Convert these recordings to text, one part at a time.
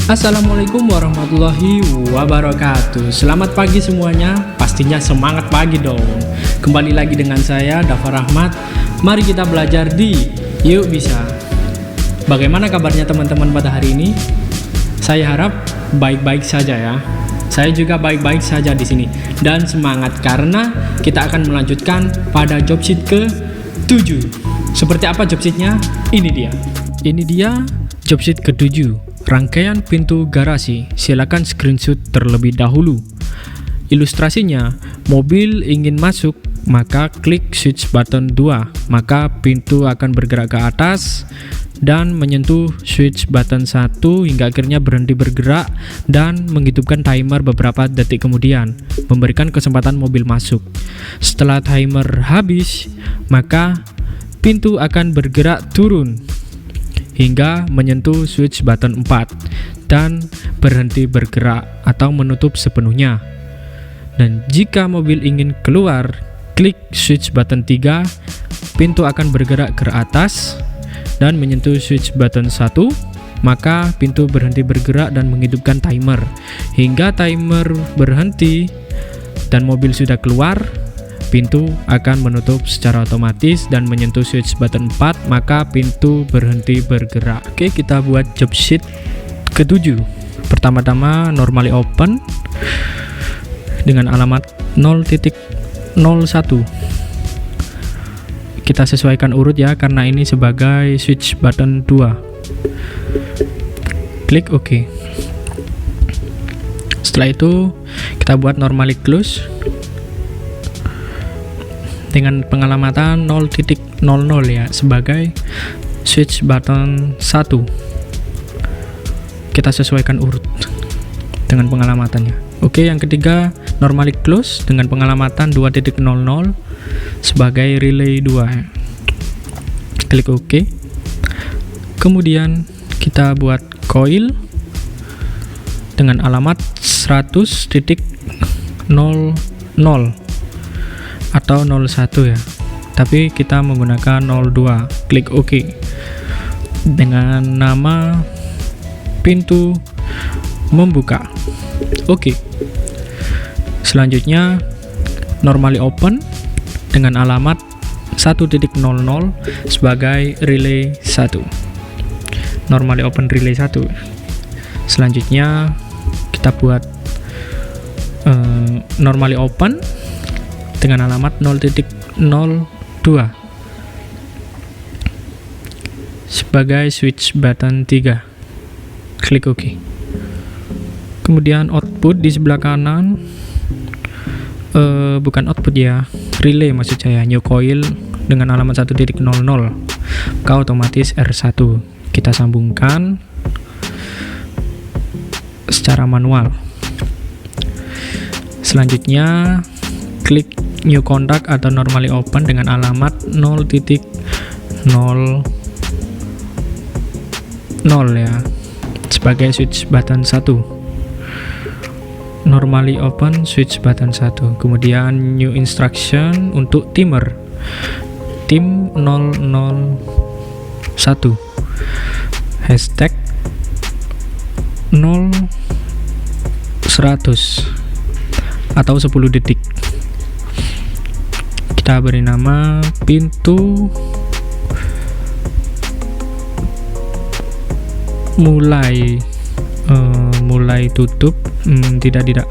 Assalamualaikum warahmatullahi wabarakatuh. Selamat pagi semuanya. Pastinya semangat pagi dong. Kembali lagi dengan saya Dafa Rahmat. Mari kita belajar di Yuk Bisa. Bagaimana kabarnya teman-teman pada hari ini? Saya harap baik-baik saja ya. Saya juga baik-baik saja di sini dan semangat karena kita akan melanjutkan pada job sheet ke-7. Seperti apa job sheetnya? Ini dia job sheet ke-7. Rangkaian pintu garasi, silakan screenshot terlebih dahulu. Ilustrasinya, mobil ingin masuk, maka klik switch button 2, maka pintu akan bergerak ke atas dan menyentuh switch button 1 hingga akhirnya berhenti bergerak dan menghidupkan timer beberapa detik kemudian, memberikan kesempatan mobil masuk. Setelah timer habis, maka pintu akan bergerak turun hingga menyentuh switch button 4 dan berhenti bergerak atau menutup sepenuhnya. Dan jika mobil ingin keluar, klik switch button 3, pintu akan bergerak ke atas dan menyentuh switch button 1, maka pintu berhenti bergerak dan menghidupkan timer. Hingga timer berhenti dan mobil sudah keluar, pintu akan menutup secara otomatis dan menyentuh switch button 4, maka pintu berhenti bergerak. Oke, kita buat job sheet ke-7. Pertama-tama normally open dengan alamat 0.01. Kita sesuaikan urut ya, karena ini sebagai switch button 2. Klik OK. Setelah itu kita buat normally close dengan pengalamatan 0.00 ya, sebagai switch button 1. Kita sesuaikan urut dengan pengalamatannya. Oke, yang ketiga normally close dengan pengalamatan 2.00 sebagai relay 2 ya. Klik OK. Kemudian kita buat coil dengan alamat 100.00 atau 01 ya, tapi kita menggunakan 02. Klik OK dengan nama pintu membuka. OK. Selanjutnya normally open dengan alamat 1.00 sebagai relay 1. Normally open relay 1. Selanjutnya kita buat normally open dengan alamat 0.02 sebagai switch button 3. Klik OK. Kemudian output di sebelah kanan, bukan output ya, relay maksud saya, new coil dengan alamat 1.00, maka otomatis R1 kita sambungkan secara manual. Selanjutnya klik new contact atau normally open dengan alamat 0.00 ya, sebagai switch button 1. Normally open switch button 1. Kemudian new instruction untuk timer tim 001 hashtag 0100 atau 10 detik. Kita beri nama pintu mulai tutup, tidak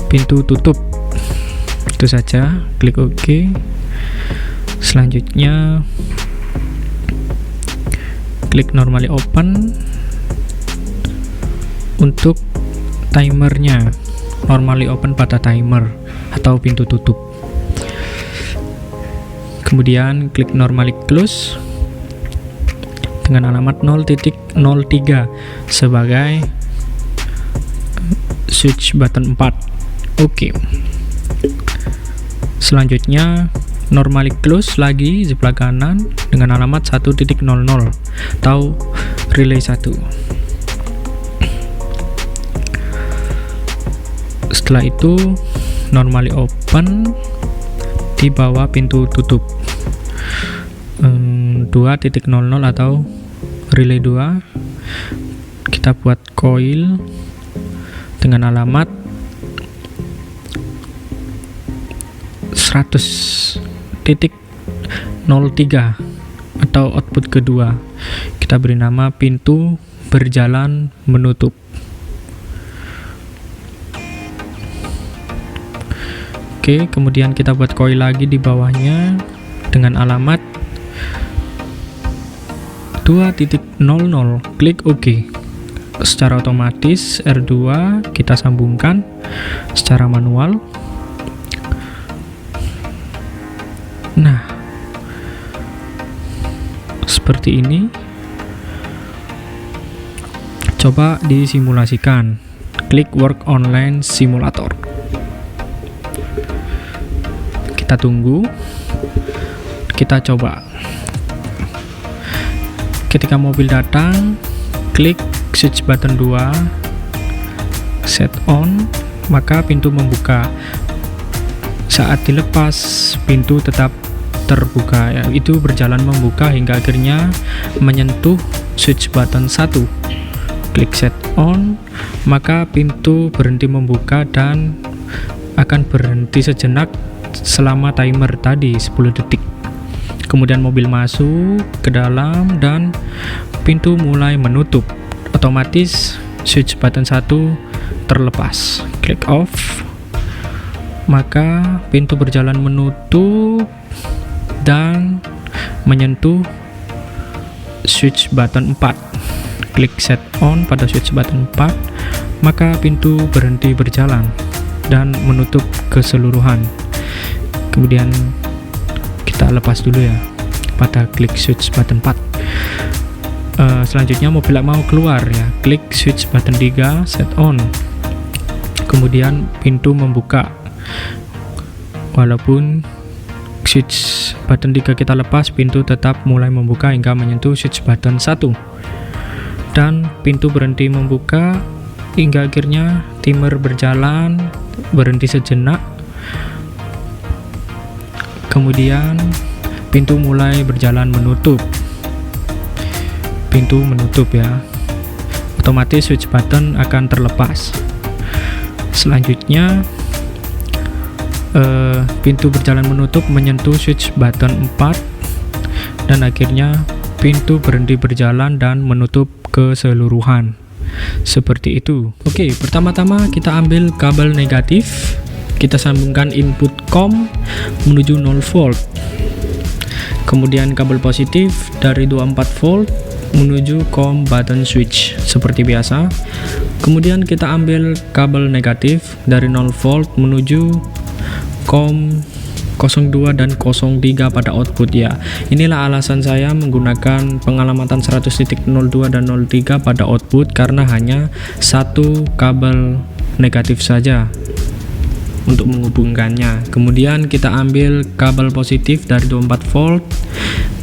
pintu tutup, itu saja. Klik OK. Selanjutnya klik normally open untuk timernya, normally open pada timer atau pintu tutup. Kemudian klik normally close dengan alamat 0.03 sebagai switch button 4. Oke. Selanjutnya normally close lagi sebelah kanan dengan alamat 1.00 atau relay 1. Setelah itu normally open di bawah pintu tutup 2.00 atau relay 2. Kita buat koil dengan alamat 100.03 atau output kedua. Kita beri nama pintu berjalan menutup. Oke, kemudian kita buat koil lagi di bawahnya dengan alamat 2.00. Klik OK. Secara otomatis R2 kita sambungkan secara manual. Nah, seperti ini. Coba disimulasikan. Klik Work Online Simulator. Kita tunggu. Kita coba. Ketika mobil datang, klik switch button 2, set on, maka pintu membuka. Saat dilepas, pintu tetap terbuka, yaitu berjalan membuka hingga akhirnya menyentuh switch button 1. Klik set on, maka pintu berhenti membuka dan akan berhenti sejenak selama timer tadi 10 detik. Kemudian mobil masuk ke dalam dan pintu mulai menutup. Otomatis switch button 1 terlepas. Klik off, maka pintu berjalan menutup dan menyentuh switch button 4. Klik set on pada switch button 4, maka pintu berhenti berjalan dan menutup keseluruhan. Kemudian kita lepas dulu ya pada klik switch button 4. Selanjutnya mobil mau keluar ya, klik switch button 3, set on. Kemudian pintu membuka. Walaupun switch button 3 kita lepas, pintu tetap mulai membuka hingga menyentuh switch button 1. Dan pintu berhenti membuka hingga akhirnya timer berjalan, berhenti sejenak. Kemudian pintu mulai berjalan menutup. Pintu menutup ya. Otomatis switch button akan terlepas. Selanjutnya pintu berjalan menutup menyentuh switch button 4 dan akhirnya pintu berhenti berjalan dan menutup keseluruhan. Seperti itu. Oke, pertama-tama kita ambil kabel negatif. Kita sambungkan input COM menuju 0 volt. Kemudian kabel positif dari 24 volt menuju COM button switch seperti biasa. Kemudian kita ambil kabel negatif dari 0 volt menuju COM 02 dan 03 pada output ya. Inilah alasan saya menggunakan pengalamatan 100.02 dan 03 pada output, karena hanya satu kabel negatif saja untuk menghubungkannya. Kemudian kita ambil kabel positif dari 24 volt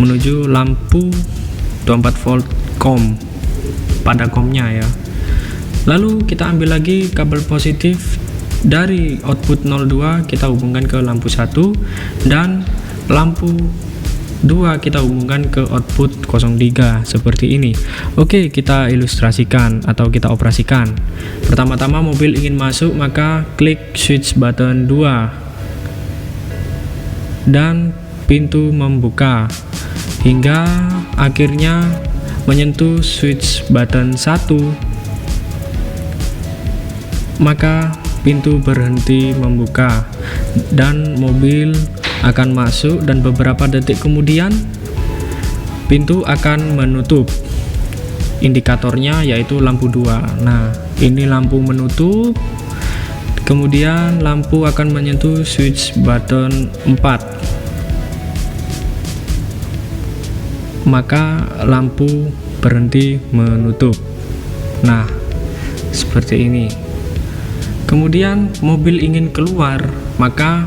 menuju lampu 24 volt COM pada COM-nya ya. Lalu kita ambil lagi kabel positif dari output 02 kita hubungkan ke lampu 1 dan lampu 2 kita hubungkan ke output 03 seperti ini. Oke, kita ilustrasikan atau kita operasikan. Pertama-tama mobil ingin masuk, maka klik switch button 2 dan pintu membuka hingga akhirnya menyentuh switch button 1, maka pintu berhenti membuka dan mobil akan masuk, dan beberapa detik kemudian pintu akan menutup. Indikatornya yaitu lampu 2. Nah, ini lampu menutup. Kemudian lampu akan menyentuh switch button 4. Maka lampu berhenti menutup. Nah, seperti ini. Kemudian mobil ingin keluar, maka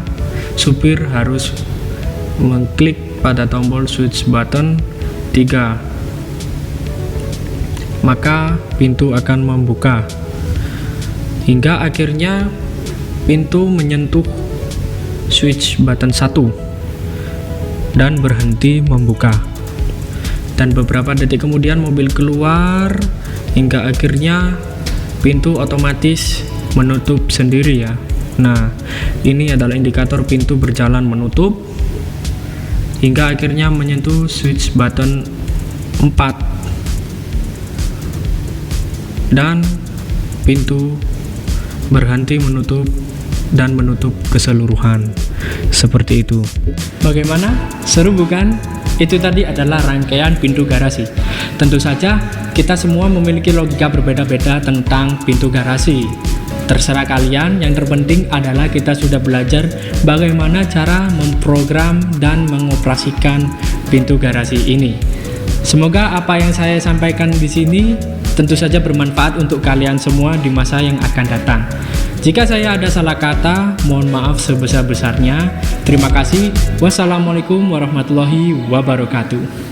supir harus mengklik pada tombol switch button 3. Maka pintu akan membuka hingga akhirnya pintu menyentuh switch button 1 dan berhenti membuka. Dan beberapa detik kemudian mobil keluar hingga akhirnya pintu otomatis menutup sendiri ya. Nah, ini adalah indikator pintu berjalan menutup hingga akhirnya menyentuh switch button 4 dan pintu berhenti menutup dan menutup keseluruhan. Seperti itu. Bagaimana? Seru bukan? Itu tadi adalah rangkaian pintu garasi. Tentu saja kita semua memiliki logika berbeda-beda tentang pintu garasi. Terserah kalian, yang terpenting adalah kita sudah belajar bagaimana cara memprogram dan mengoperasikan pintu garasi ini. Semoga apa yang saya sampaikan di sini tentu saja bermanfaat untuk kalian semua di masa yang akan datang. Jika saya ada salah kata, mohon maaf sebesar-besarnya. Terima kasih. Wassalamualaikum warahmatullahi wabarakatuh.